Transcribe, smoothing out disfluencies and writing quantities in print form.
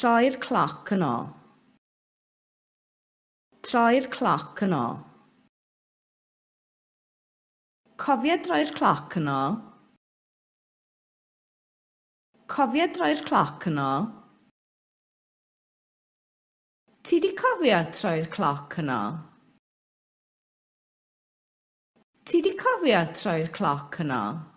Troi'r cloc yn ôl. Troi'r cloc yn ôl. Cofia droi'r cloc yn ôl. Cofia droi'r cloc yn ôl. Ti 'di cofio troi'r cloc yn ôl? Ti 'di cofio troi'r cloc yn ôl?